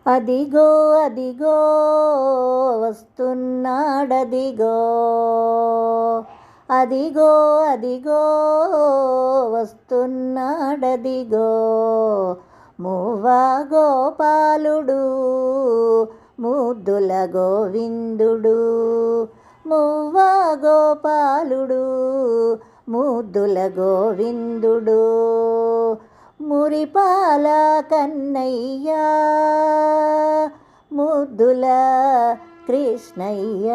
అదిగో అదిగో వస్తున్నాడదిగో, అదిగో అదిగో వస్తున్నాడదిగో, మువ్వా గోపాలుడు ముద్దుల గోవిందుడు, మువ్వా గోపాలుడు ముద్దుల గోవిందుడు, మురిపాల కన్నయ్య ముద్దుల కృష్ణయ్య,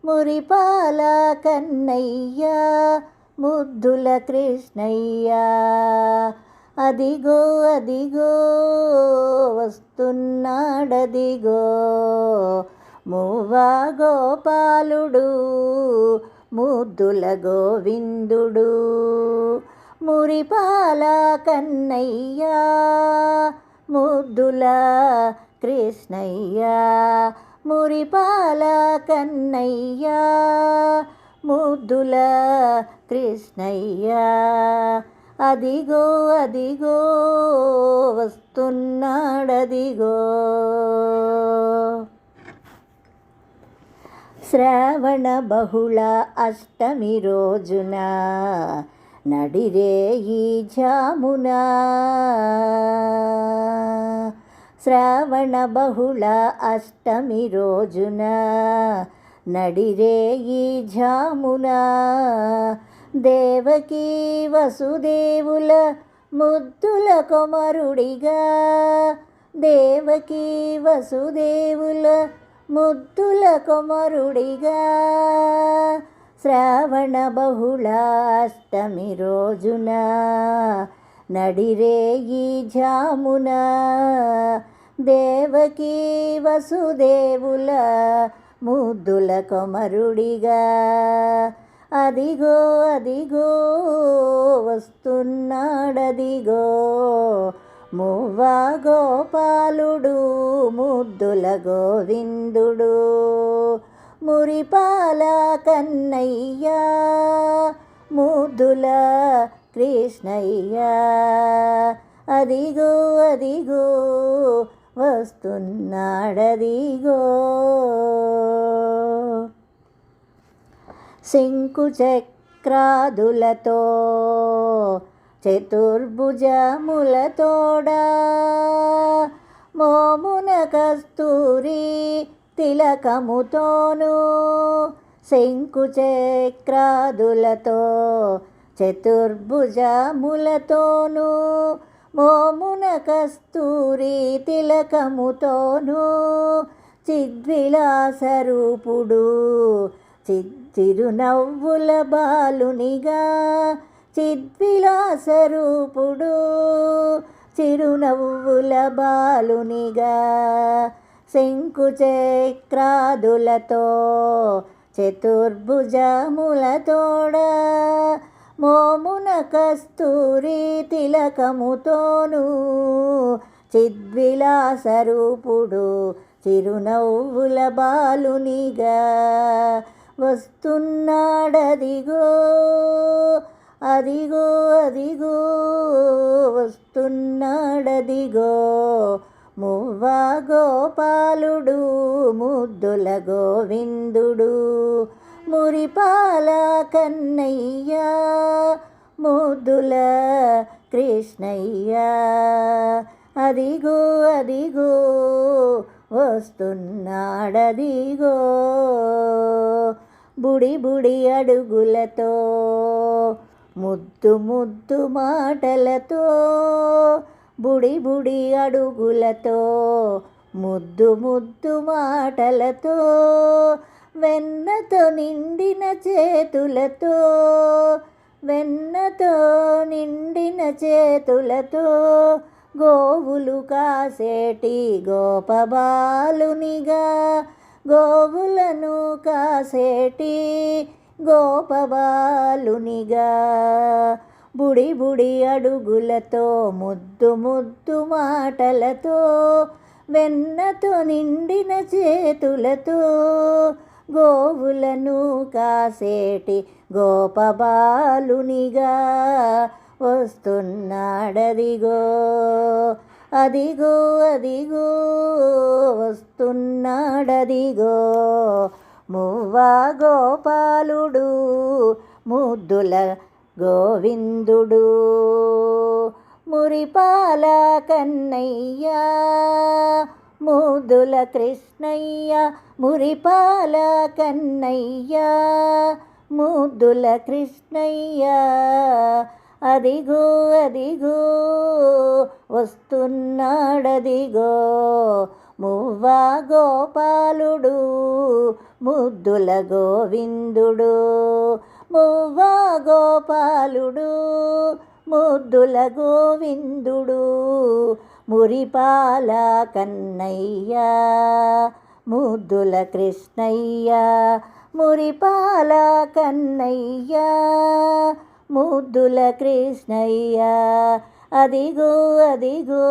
మురిపాల కన్నయ్య ముద్దుల కృష్ణయ్య, అదిగో అదిగో వస్తున్నాడదిగో, మువ్వా గోపాలుడు ముద్దుల గోవిందుడు, మురిపాల కన్నయ్య ముద్దుల కృష్ణయ్య, మురిపాల కన్నయ్య ముద్దుల కృష్ణయ్య, అదిగో అదిగో వస్తున్నాడదిగో. శ్రావణ బహుళ అష్టమి రోజున నడిరేయి జామున, శ్రావణ బహుళ అష్టమి రోజున నడిరేయి జామున, దేవకీ వసుదేవుల ముద్దుల కొమరుడిగా, దేవకీ వసుదేవుల ముద్దుల కొమరుడిగా, శ్రావణ బహుళ అష్టమి రోజున నడిరేయి జామున, దేవకీ వసుదేవుల ముద్దుల కొమరుడిగా, అదిగో అదిగో వస్తున్నాడదిగో, మువ్వా గోపాలుడు ముద్దుల గోవిందుడు, మురిపాల కన్నయ్య ముద్దుల కృష్ణయ్య, అదిగో అదిగో వస్తున్నాడదిగో. శంకు చక్రాదులతో చతుర్భుజములతోడా, మోమున కస్తూరి తిలకముతోను, శంకు చక్రాదులతో చతుర్భుజములతోను, మోమున కస్తూరి తిలకముతోను, చిద్విలాసరూపుడు చిరునవ్వుల బాలునిగా, చిద్విలాసరూపుడు చిరునవ్వుల బాలునిగా, శంకు చక్రాదులతో చతుర్భుజములతోడా, మోమున కస్తూరి తిలకముతోను, చిద్విలాసరూపుడు చిరునవ్వుల బాలునిగా, వస్తున్నాడదిగో అదిగో అదిగో వస్తున్నాడదిగో, మువ్వా గోపాలుడు ముద్దుల గోవిందుడు, మురిపాల కన్నయ్య ముద్దుల కృష్ణయ్య, అదిగో అదిగో వస్తున్నాడదిగో, బుడి బుడి అడుగులతో ముద్దు ముద్దు మాటలతో, బుడి బుడి అడుగులతో ముద్దు ముద్దు మాటలతో, వెన్నతో నిండిన చేతులతో, వెన్నతో నిండిన చేతులతో, గోవులు కాసేటి గోపబాలునిగా, గోవులను కాసేటి గోపబాలునిగా, బుడి బుడి అడుగులతో ముద్దు ముద్దు మాటలతో, వెన్నతో నిండిన చేతులతో, గోవులను కాసేటి గోపబాలునిగా, వస్తున్నాడదిగో అదిగో అదిగో వస్తున్నాడదిగో మువ్వా గోపాలుడు ముద్దుల గోవిందుడు మురిపాల కన్నయ్య ముద్దుల కృష్ణయ్య మురిపాల కన్నయ్య ముద్దుల కృష్ణయ్య అదిగో అదిగో వస్తున్నాడదిగో మువ్వా గోపాలుడు ముద్దుల గోవిందుడు మువ్వా గోపాలుడు ముద్దుల గోవిందుడు మురిపాల కన్నయ్య ముద్దుల కృష్ణయ్య మురిపాల కన్నయ్య ముద్దుల కృష్ణయ్య అదిగో అదిగో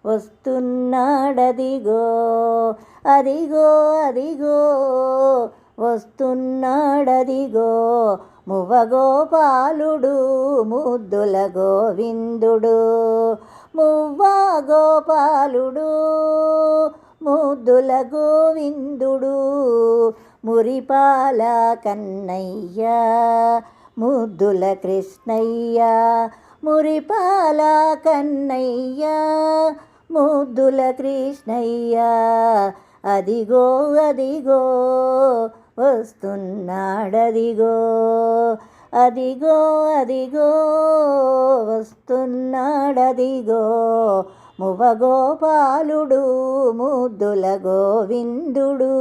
వస్తున్నాడదిగో అదిగో అదిగో వస్తున్నాడదిగో మువ్వ గోపాలుడు ముద్దుల గోవిందుడు మువ్వ గోపాలుడు ముద్దుల గోవిందుడు మురిపాల కన్నయ్య ముద్దుల కృష్ణయ్య మురిపాల కన్నయ్య ముద్దుల కృష్ణయ్య అదిగో అదిగో వస్తున్నాడదిగో అదిగో అదిగో వస్తున్నాడదిగో మువ్వ గోపాలుడు ముద్దుల గోవిందుడు